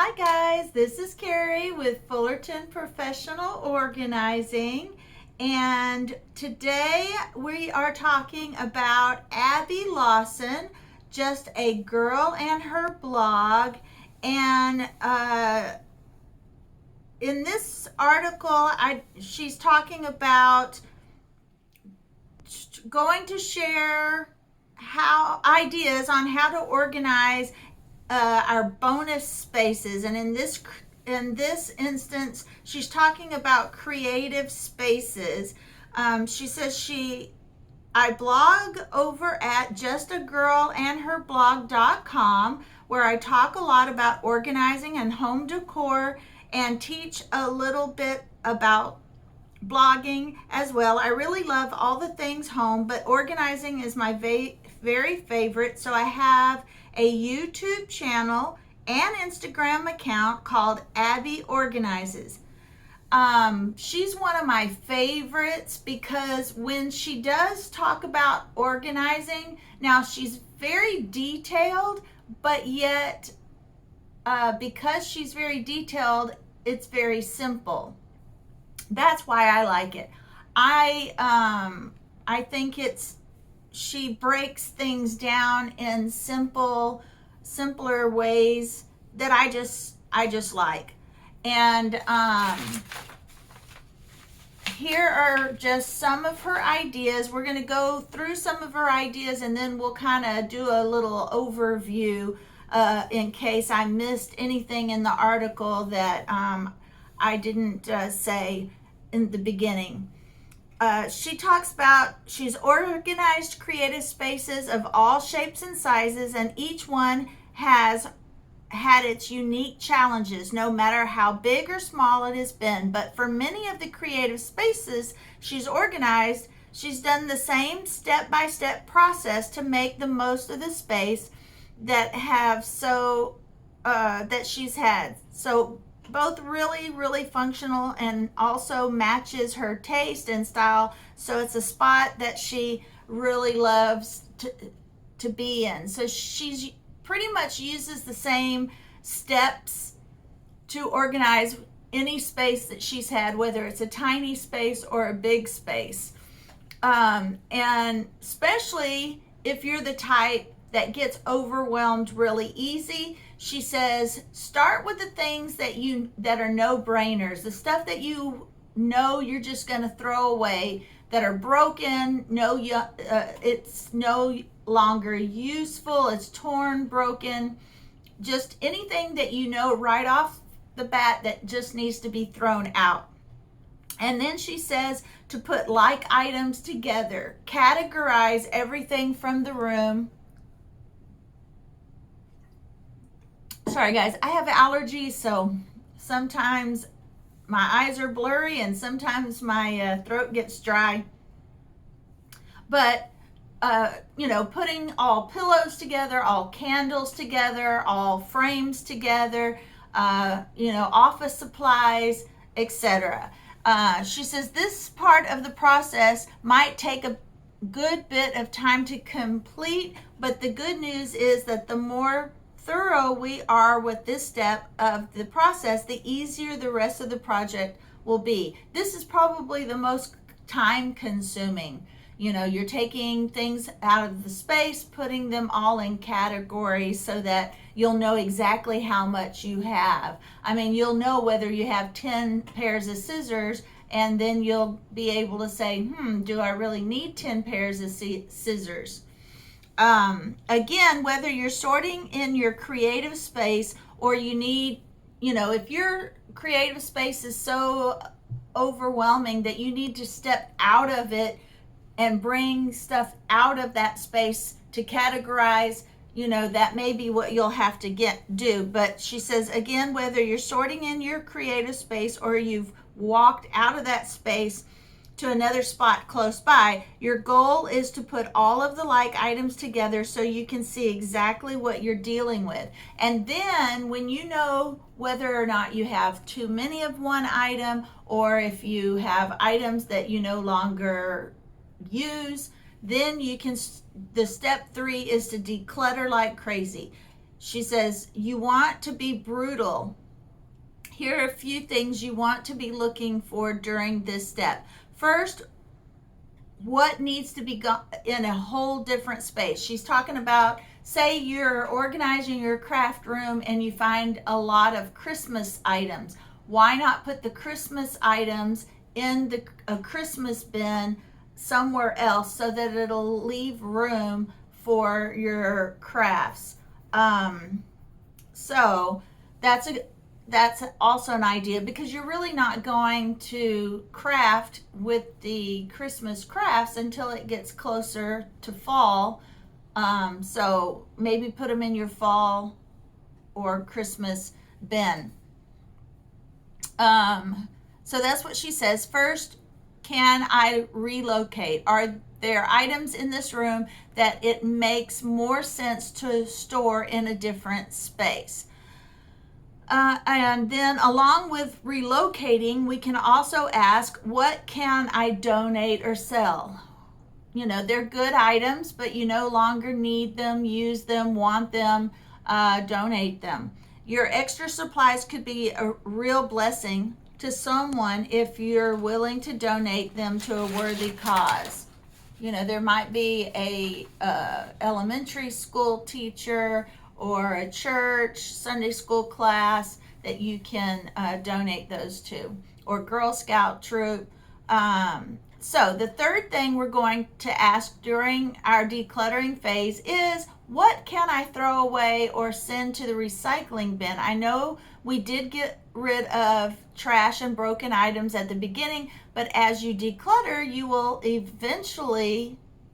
Hi guys, this is Carrie with Fullerton Professional Organizing, and today we are talking about Abby Lawson, Just a Girl and Her Blog. And in this article, she's talking about going to share how ideas on how to organize our bonus spaces. And in this instance, she's talking about creative spaces. She says I blog over at justagirlandherblog.com, where I talk a lot about organizing and home decor and teach a little bit about blogging as well. I really love all the things home, but organizing is my very favorite. So I have a YouTube channel and Instagram account called Abby Organizes. She's one of my favorites because when she does talk about organizing, now she's very detailed, but yet because she's very detailed, it's very simple. That's why I like it. I think she breaks things down in simpler ways that I just like. And here are just some of her ideas. We're going to go through some of her ideas, and then we'll kind of do a little overview in case I missed anything in the article that I didn't say in the beginning. She talks about she's organized creative spaces of all shapes and sizes, and each one has had its unique challenges, no matter how big or small it has been. But for many of the creative spaces she's organized, she's done the same step-by-step process to make the most of the space that she's had. So both really functional and also matches her taste and style. So it's a spot that she really loves to be in. So she's pretty much uses the same steps to organize any space that she's had, whether it's a tiny space or a big space. And especially if you're the type that gets overwhelmed really easy, she says start with the things that are no-brainers, the stuff that you know you're just going to throw away, that are broken, it's no longer useful, it's torn, broken, just anything that you know right off the bat that just needs to be thrown out. And then she says to put like items together, categorize everything from the room. Sorry guys, I have allergies, so sometimes my eyes are blurry and sometimes my throat gets dry. But putting all pillows together, all candles together, all frames together, office supplies, etc. She says this part of the process might take a good bit of time to complete, but the good news is that the more thorough we are with this step of the process, the easier the rest of the project will be. This is probably the most time consuming. You're taking things out of the space, putting them all in categories so that you'll know exactly how much you have. I mean, you'll know whether you have 10 pairs of scissors, and then you'll be able to say, do I really need 10 pairs of scissors? Again, whether you're sorting in your creative space or you need, if your creative space is so overwhelming that you need to step out of it and bring stuff out of that space to categorize, that may be what you'll have to do. But she says, again, whether you're sorting in your creative space or you've walked out of that space to another spot close by, your goal is to put all of the like items together so you can see exactly what you're dealing with. And then when you know whether or not you have too many of one item, or if you have items that you no longer use, then the step 3 is to declutter like crazy. She says, you want to be brutal. Here are a few things you want to be looking for during this step. First, what needs to be in a whole different space. She's talking about, say you're organizing your craft room and you find a lot of Christmas items. Why not put the Christmas items in a Christmas bin somewhere else so that it'll leave room for your crafts? So that's also an idea, because you're really not going to craft with the Christmas crafts until it gets closer to fall. So maybe put them in your fall or Christmas bin. So that's what she says. First, can I relocate? Are there items in this room that it makes more sense to store in a different space? And then along with relocating, we can also ask, what can I donate or sell? You know, they're good items, but you no longer need them, use them, want them, donate them. Your extra supplies could be a real blessing to someone if you're willing to donate them to a worthy cause. You know, there might be a elementary school teacher or a church Sunday school class that you can donate those to, or Girl Scout troop. So the third thing we're going to ask during our decluttering phase is, what can I throw away or send to the recycling bin? I know we did get rid of trash and broken items at the beginning, but as you declutter, you will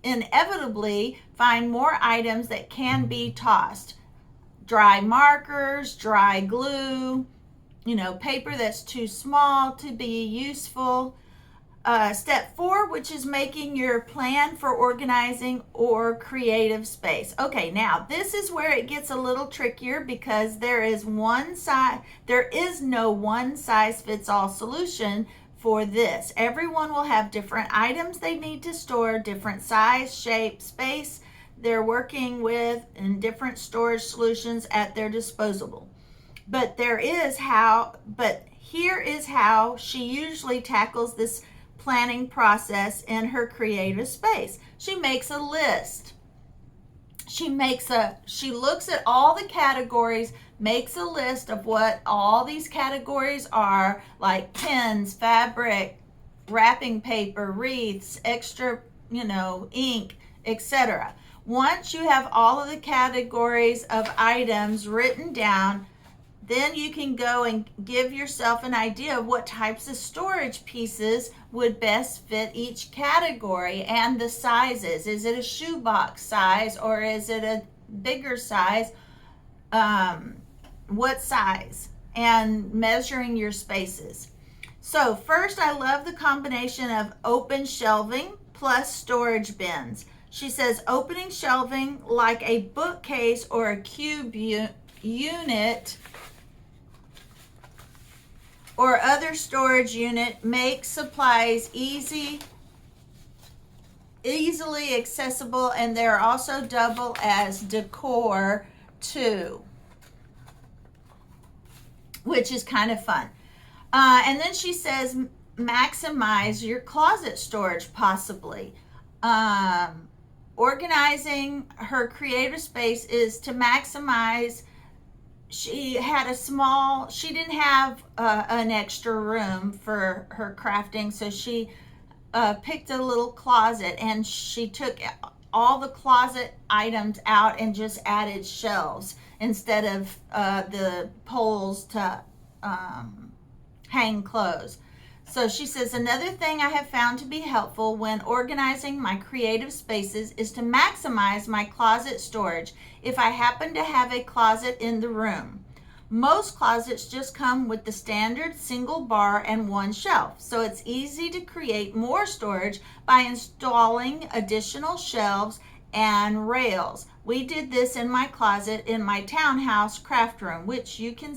inevitably find more items that can be tossed. Dry markers, dry glue, paper that's too small to be useful. Step 4, which is making your plan for organizing or creative space. Okay, now this is where it gets a little trickier, because there is no one size fits all solution for this. Everyone will have different items they need to store, different size, shape, space they're working with, and different storage solutions at their disposal. But here is how she usually tackles this planning process in her creative space. She makes a list. She looks at all the categories, makes a list of what all these categories are, like pens, fabric, wrapping paper, wreaths, extra, ink, etc. Once you have all of the categories of items written down, then you can go and give yourself an idea of what types of storage pieces would best fit each category and the sizes. Is it a shoebox size, or is it a bigger size? What size? And measuring your spaces. So first, I love the combination of open shelving plus storage bins. She says opening shelving like a bookcase or a cube unit or other storage unit makes supplies easily accessible, and they're also double as decor too, which is kind of fun. And then she says maximize your closet storage possibly. Organizing her creative space is to maximize. She didn't have an extra room for her crafting, so she picked a little closet, and she took all the closet items out and just added shelves instead of the poles to hang clothes. So she says, another thing I have found to be helpful when organizing my creative spaces is to maximize my closet storage if I happen to have a closet in the room. Most closets just come with the standard single bar and one shelf, so it's easy to create more storage by installing additional shelves and rails. We did this in my closet in my townhouse craft room, which you can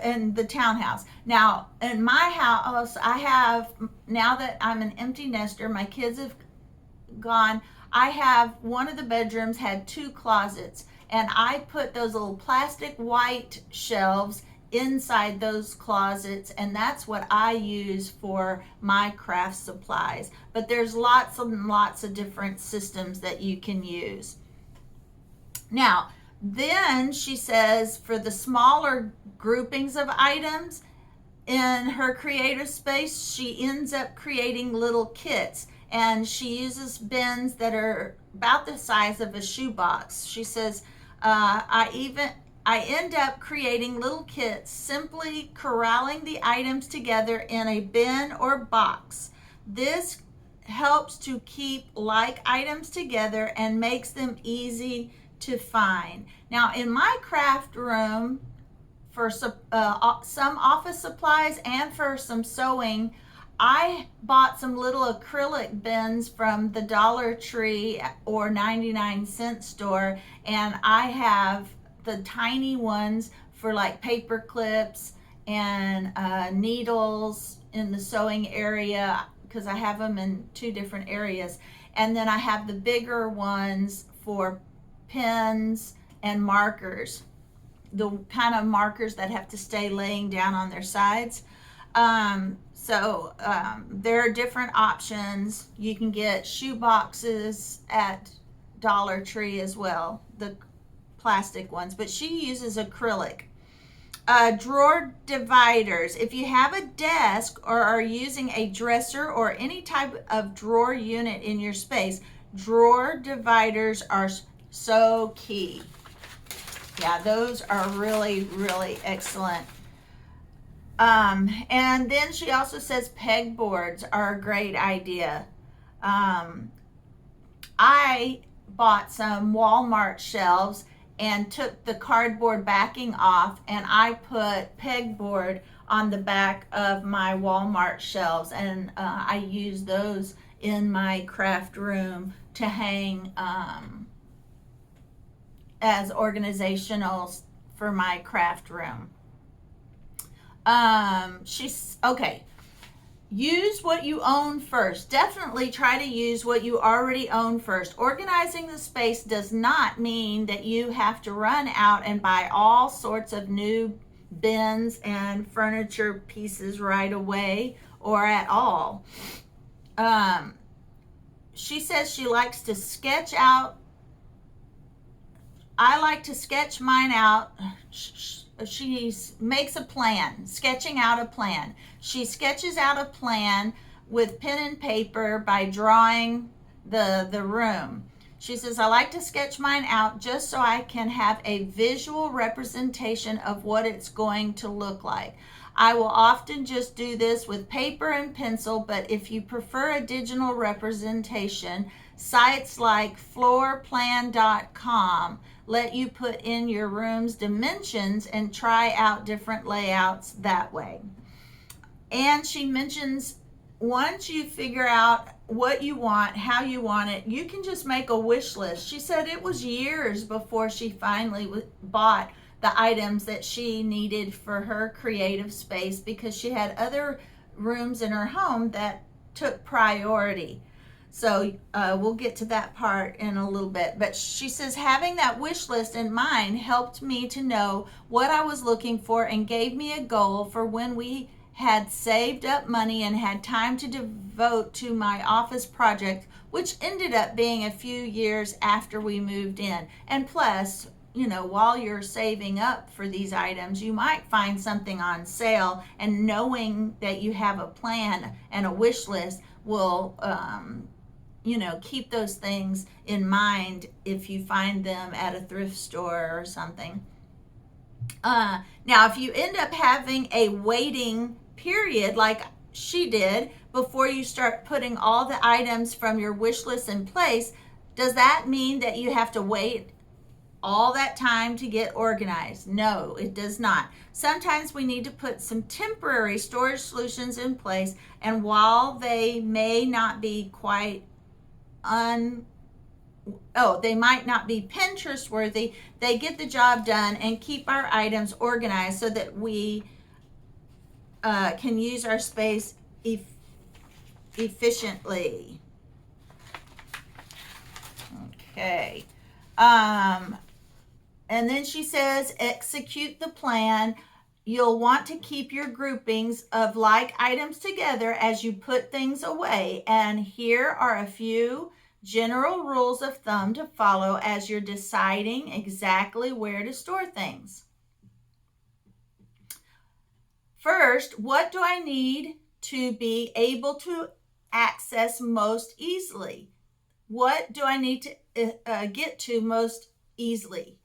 in the townhouse. Now, in my house, I have, now that I'm an empty nester, my kids have gone, I have, one of the bedrooms had 2 closets, and I put those little plastic white shelves inside those closets, and that's what I use for my craft supplies. But there's lots and lots of different systems that you can use. Now, then she says for the smaller groupings of items in her creative space, she ends up creating little kits, and she uses bins that are about the size of a shoebox. She says, I end up creating little kits, simply corralling the items together in a bin or box. This helps to keep like items together and makes them easy to find. Now, in my craft room, for some office supplies and for some sewing, I bought some little acrylic bins from the Dollar Tree or 99-cent store, and I have the tiny ones for like paper clips and needles in the sewing area, because I have them in 2 different areas. And then I have the bigger ones for pens and markers, the kind of markers that have to stay laying down on their sides. There are different options. You can get shoe boxes at Dollar Tree as well, the plastic ones, but she uses acrylic. Drawer dividers. If you have a desk or are using a dresser or any type of drawer unit in your space, drawer dividers are so key. Yeah, those are really, really excellent. And then she also says pegboards are a great idea. I bought some Walmart shelves and took the cardboard backing off, and I put pegboard on the back of my Walmart shelves, and I use those in my craft room to hang as organizational for my craft room. She's okay. Use what you own first. Definitely try to use what you already own first. Organizing the space does not mean that you have to run out and buy all sorts of new bins and furniture pieces right away or at all. She says she likes to sketch out. I like to sketch mine out. She makes a plan, sketching out a plan. She sketches out a plan with pen and paper by drawing the room. She says, I like to sketch mine out just so I can have a visual representation of what it's going to look like. I will often just do this with paper and pencil, but if you prefer a digital representation, sites like floorplan.com let you put in your room's dimensions and try out different layouts that way. And she mentions once you figure out what you want, how you want it, you can just make a wish list. She said it was years before she finally bought the items that she needed for her creative space because she had other rooms in her home that took priority. So we'll get to that part in a little bit. But she says having that wish list in mind helped me to know what I was looking for and gave me a goal for when we had saved up money and had time to devote to my office project, which ended up being a few years after we moved in. And plus, you know, while you're saving up for these items, you might find something on sale, and knowing that you have a plan and a wish list will keep those things in mind if you find them at a thrift store or something. Now, if you end up having a waiting period like she did before you start putting all the items from your wish list in place, does that mean that you have to wait all that time to get organized? No, it does not. Sometimes we need to put some temporary storage solutions in place, and while they may not be they might not be Pinterest worthy, they get the job done and keep our items organized so that we can use our space efficiently. Okay. And then she says, execute the plan. You'll want to keep your groupings of like items together as you put things away. And here are a few general rules of thumb to follow as you're deciding exactly where to store things. First, what do I need to be able to access most easily? What do I need to get to most easily?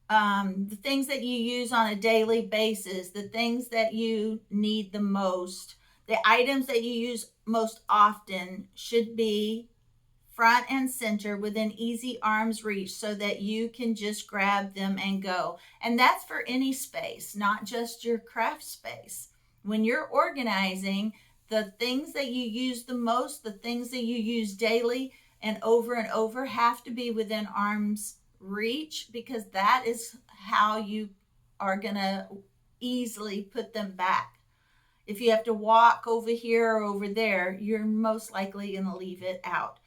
The things that you use on a daily basis, the things that you need the most, the items that you use most often should be front and center within easy arm's reach so that you can just grab them and go. And that's for any space, not just your craft space. When you're organizing, the things that you use the most, the things that you use daily and over have to be within arm's reach, because that is how you are going to easily put them back. If you have to walk over here or over there, you're most likely going to leave it out.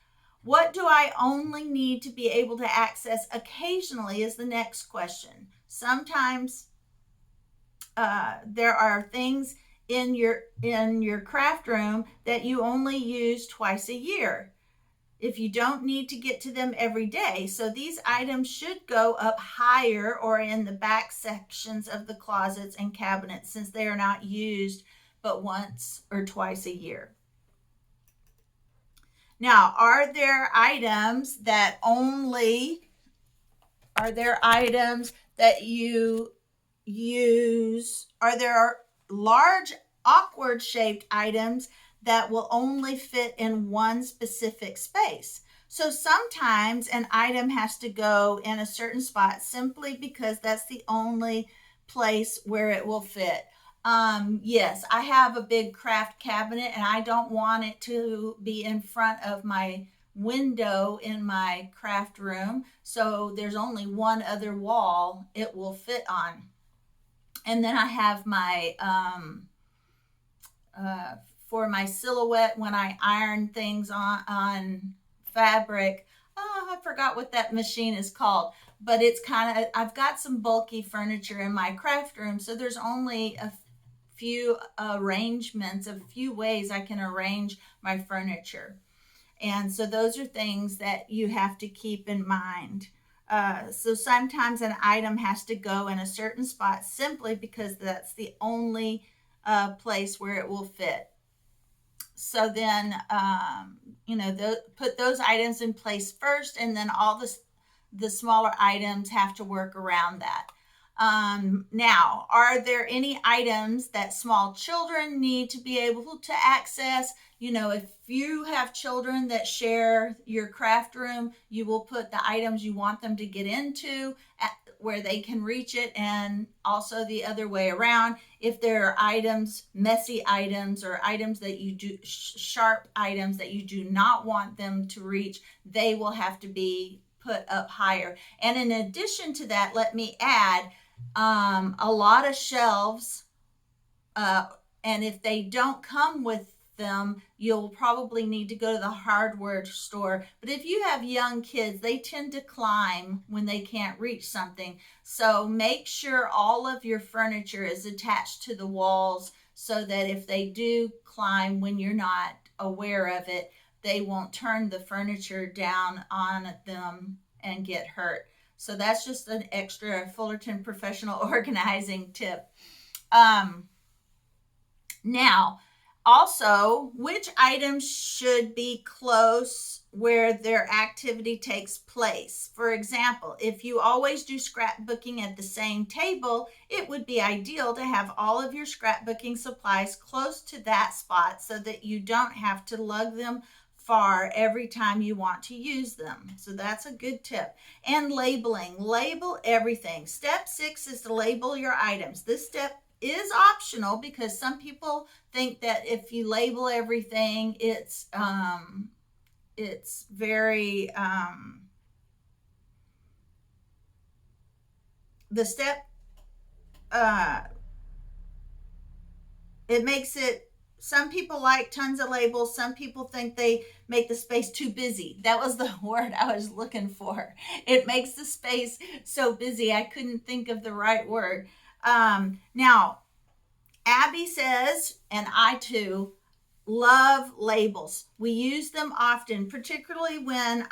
What do I only need to be able to access occasionally is the next question. Sometimes there are things in your craft room that you only use twice a year. If you don't need to get to them every day. So these items should go up higher or in the back sections of the closets and cabinets, since they are not used but once or twice a year. Now, are there items that you use? Are there large, awkward shaped items that will only fit in one specific space? So sometimes an item has to go in a certain spot simply because that's the only place where it will fit. Yes, I have a big craft cabinet and I don't want it to be in front of my window in my craft room. So there's only one other wall it will fit on. And then I have my, uh, for my silhouette when I iron things on fabric. Oh, I forgot what that machine is called, but it's kind of, I've got some bulky furniture in my craft room. So there's only a few arrangements, a few ways I can arrange my furniture. And so those are things that you have to keep in mind. So sometimes an item has to go in a certain spot simply because that's the only place where it will fit. So then, put those items in place first, and then all the smaller items have to work around that. Now, are there any items that small children need to be able to access? If you have children that share your craft room, you will put the items you want them to get into where they can reach it, and also the other way around. If there are items, messy items, or items that you do, sharp items that you do not want them to reach, they will have to be put up higher. And in addition to that, let me add, a lot of shelves, and if they don't come with them, you'll probably need to go to the hardware store. But if you have young kids, they tend to climb when they can't reach something. So make sure all of your furniture is attached to the walls so that if they do climb when you're not aware of it, they won't turn the furniture down on them and get hurt. So that's just an extra Fullerton professional organizing tip. Now, also, which items should be close where their activity takes place? For example, if you always do scrapbooking at the same table, it would be ideal to have all of your scrapbooking supplies close to that spot so that you don't have to lug them far every time you want to use them. So that's a good tip. And labeling. Label everything. Step 6 is to label your items. This step is optional because some people think that if you label everything, it's very the step it makes it some people like tons of labels. Some people think they make the space too busy. That was the word I was looking for. It makes the space so busy. I couldn't think of the right word. Now, Abby says, and I too, love labels. We use them often, particularly when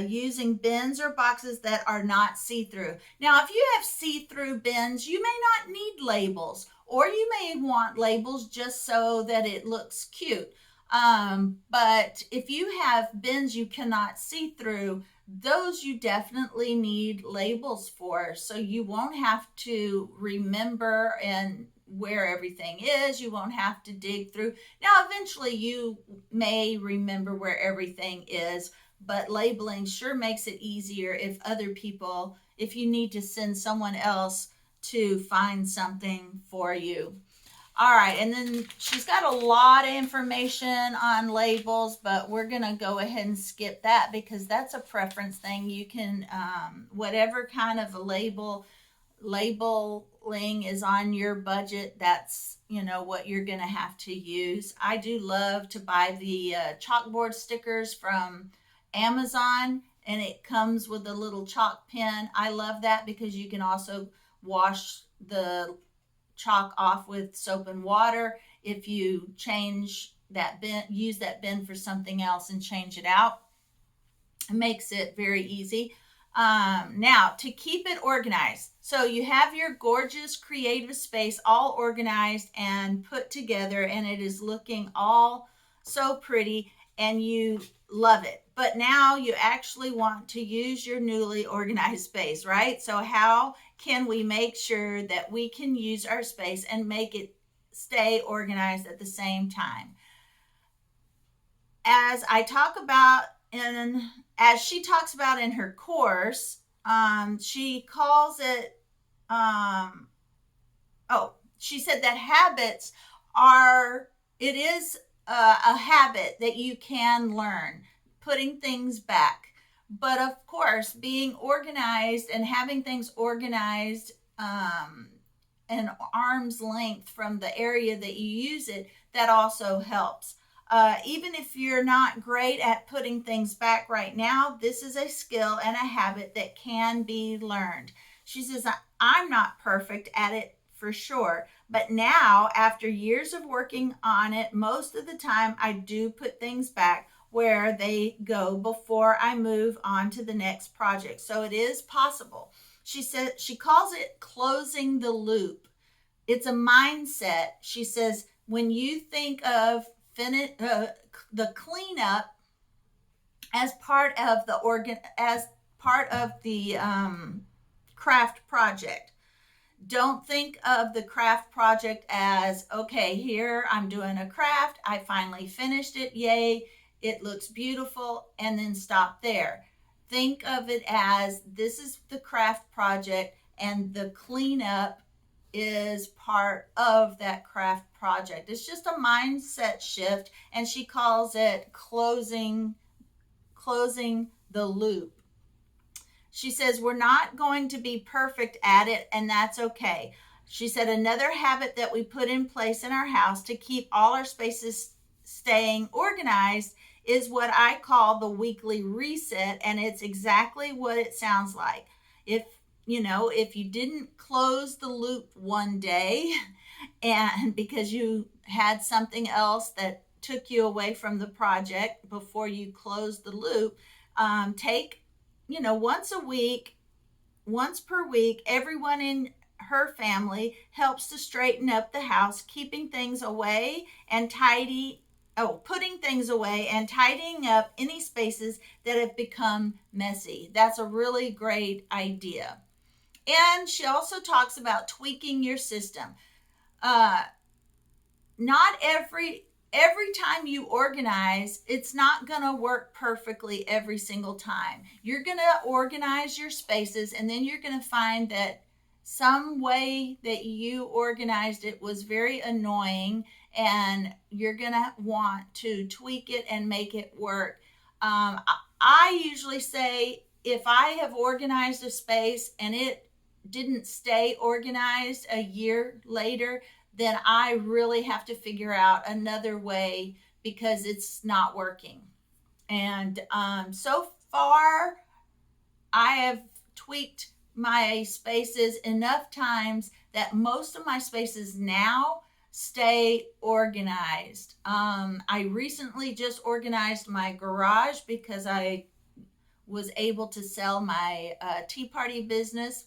using bins or boxes that are not see-through. Now, if you have see-through bins, you may not need labels, or you may want labels just so that it looks cute. But if you have bins you cannot see through, those you definitely need labels for, so you won't have to remember and where everything is. You won't have to dig through. Now, eventually you may remember where everything is, but labeling sure makes it easier if other people, if you need to send someone else to find something for you. All right, and then she's got a lot of information on labels, but we're going to go ahead and skip that because that's a preference thing. You can, whatever kind of a labeling is on your budget, that's, what you're going to have to use. I do love to buy the chalkboard stickers from Amazon, and it comes with a little chalk pen. I love that because you can also wash the chalk off with soap and water if you change that bin, use that bin for something else and change it out. It makes it very easy. Now, to keep it organized, so you have your gorgeous creative space all organized and put together, and it is looking all so pretty, and you love it. But now you actually want to use your newly organized space, right? So, how can we make sure that we can use our space and make it stay organized at the same time? As I talk about in as she talks about in her course, she calls it um, she said that habits are, it is a habit that you can learn, putting things back. But of course, being organized and having things organized an arm's length from the area that you use it, that also helps. Even if you're not great at putting things back right now, this is a skill and a habit that can be learned. She says, I'm not perfect at it for sure, but now, after years of working on it, most of the time I do put things back where they go before I move on to the next project. So it is possible. She said she calls it closing the loop. It's a mindset. She says when you think of the cleanup as part of the craft project. Don't think of the craft project as, okay, here I'm doing a craft, I finally finished it, yay, it looks beautiful, and then stop there. Think of it as, this is the craft project, and the cleanup is part of that craft project. It's just a mindset shift, and she calls it closing the loop. She says, we're not going to be perfect at it, and that's okay. She said, another habit that we put in place in our house to keep all our spaces staying organized is what I call the weekly reset, and it's exactly what it sounds like. If you didn't close the loop one day, and because you had something else that took you away from the project before you closed the loop, take once a week, once per week, everyone in her family helps to straighten up the house, keeping things away and putting things away and tidying up any spaces that have become messy. That's a really great idea. And she also talks about tweaking your system. Uh, Not every time you organize, it's not going to work perfectly every single time. You're going to organize your spaces, and then you're going to find that some way that you organized it was very annoying, and you're going to want to tweak it and make it work. I usually say, if I have organized a space and it didn't stay organized a year later, then I really have to figure out another way because it's not working. And so far, I have tweaked my spaces enough times that most of my spaces now stay organized. I recently just organized my garage because I was able to sell my tea party business.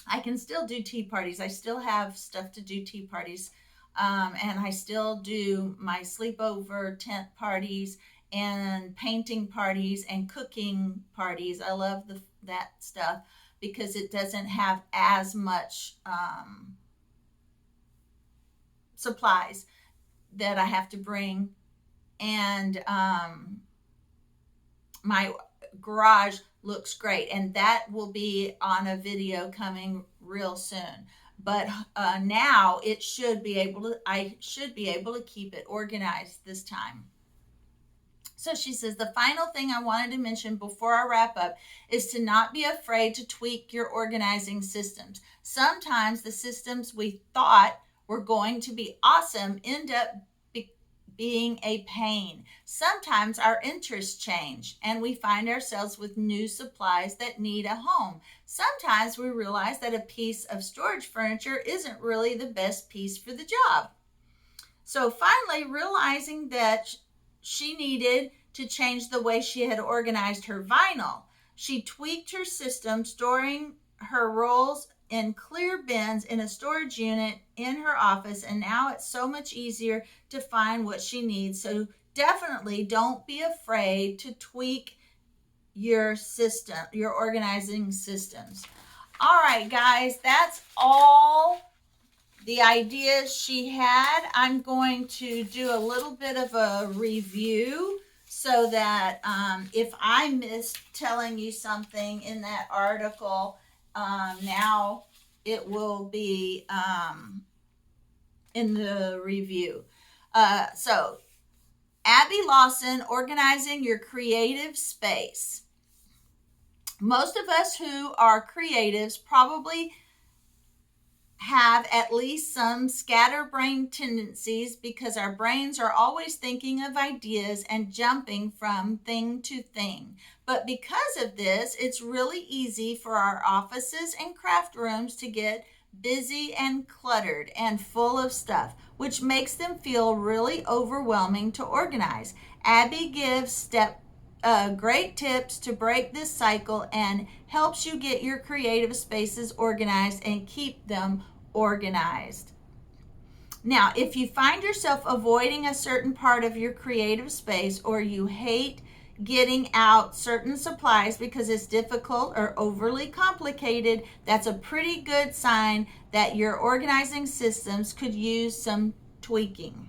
I can still do tea parties. I still have stuff to do tea parties. And I still do my sleepover tent parties and painting parties and cooking parties. I love that stuff because it doesn't have as much supplies that I have to bring. And my garage looks great, and that will be on a video coming real soon. But now I should be able to keep it organized this time. So she says, the final thing I wanted to mention before I wrap up is to not be afraid to tweak your organizing systems. Sometimes the systems we thought were going to be awesome end up being a pain. Sometimes our interests change and we find ourselves with new supplies that need a home. Sometimes we realize that a piece of storage furniture isn't really the best piece for the job. So finally, realizing that she needed to change the way she had organized her vinyl, she tweaked her system, storing her rolls in clear bins in a storage unit in her office, and now it's so much easier to find what she needs. So definitely don't be afraid to tweak your system, your organizing systems. All right, guys, that's all the ideas she had. I'm going to do a little bit of a review so that if I missed telling you something in that article, now it will be in the review. So, Abby Lawson, organizing your creative space. Most of us who are creatives probably have at least some scatterbrain tendencies because our brains are always thinking of ideas and jumping from thing to thing. But because of this, it's really easy for our offices and craft rooms to get busy and cluttered and full of stuff, which makes them feel really overwhelming to organize. Abby gives great tips to break this cycle and helps you get your creative spaces organized and keep them organized. Now, if you find yourself avoiding a certain part of your creative space, or you hate getting out certain supplies because it's difficult or overly complicated, that's a pretty good sign that your organizing systems could use some tweaking.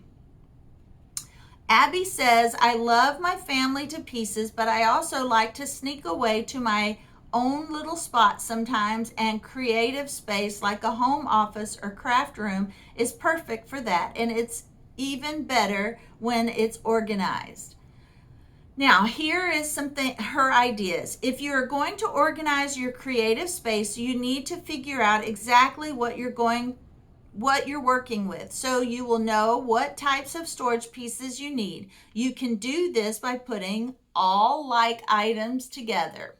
Abby says, I love my family to pieces, but I also like to sneak away to my own little spot sometimes, and creative space like a home office or craft room is perfect for that, and it's even better when it's organized. Now, here is something, her ideas. If you're going to organize your creative space, you need to figure out exactly what you're working with, so you will know what types of storage pieces you need. You can do this by putting all like items together.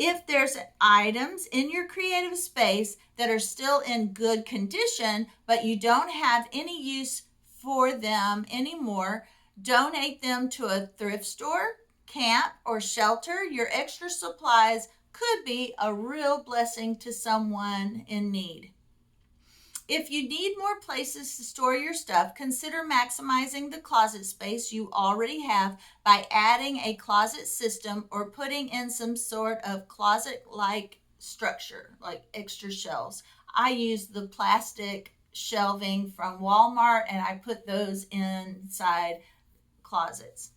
If there's items in your creative space that are still in good condition, but you don't have any use for them anymore, donate them to a thrift store, camp, or shelter. Your extra supplies could be a real blessing to someone in need. If you need more places to store your stuff, consider maximizing the closet space you already have by adding a closet system or putting in some sort of closet-like structure, like extra shelves. I use the plastic shelving from Walmart, and I put those inside closets.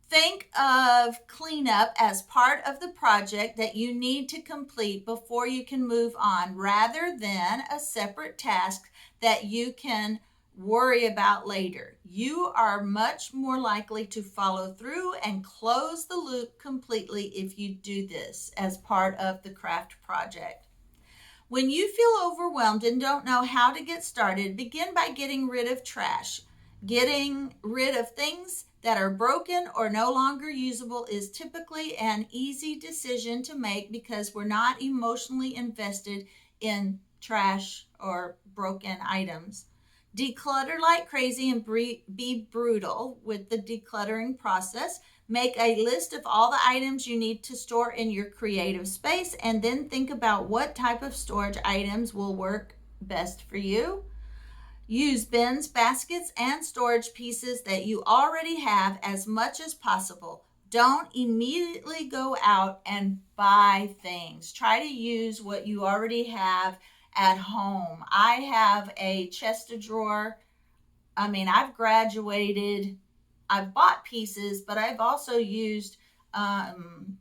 Think of cleanup as part of the project that you need to complete before you can move on, rather than a separate task that you can worry about later. You are much more likely to follow through and close the loop completely if you do this as part of the craft project. When you feel overwhelmed and don't know how to get started, begin by getting rid of trash. Getting rid of things that are broken or no longer usable is typically an easy decision to make because we're not emotionally invested in trash or broken items. Declutter like crazy and be brutal with the decluttering process. Make a list of all the items you need to store in your creative space and then think about what type of storage items will work best for you. Use bins, baskets, and storage pieces that you already have as much as possible. Don't immediately go out and buy things. Try to use what you already have at home. I have a chest of drawer. I mean, I've graduated, I've bought pieces, but I've also used um,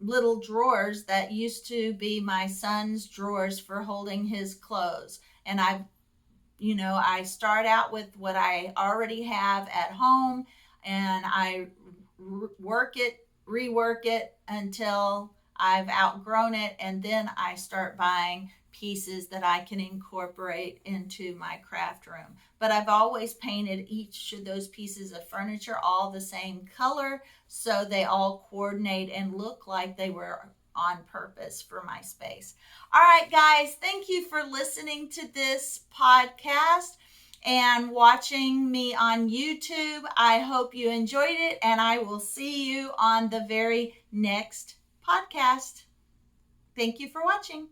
little drawers that used to be my son's drawers for holding his clothes. And I start out with what I already have at home and I rework it until I've outgrown it. And then I start buying pieces that I can incorporate into my craft room. But I've always painted each of those pieces of furniture all the same color so they all coordinate and look like they were on purpose for my space. All right, guys, thank you for listening to this podcast and watching me on YouTube. I hope you enjoyed it, and I will see you on the very next podcast. Thank you for watching.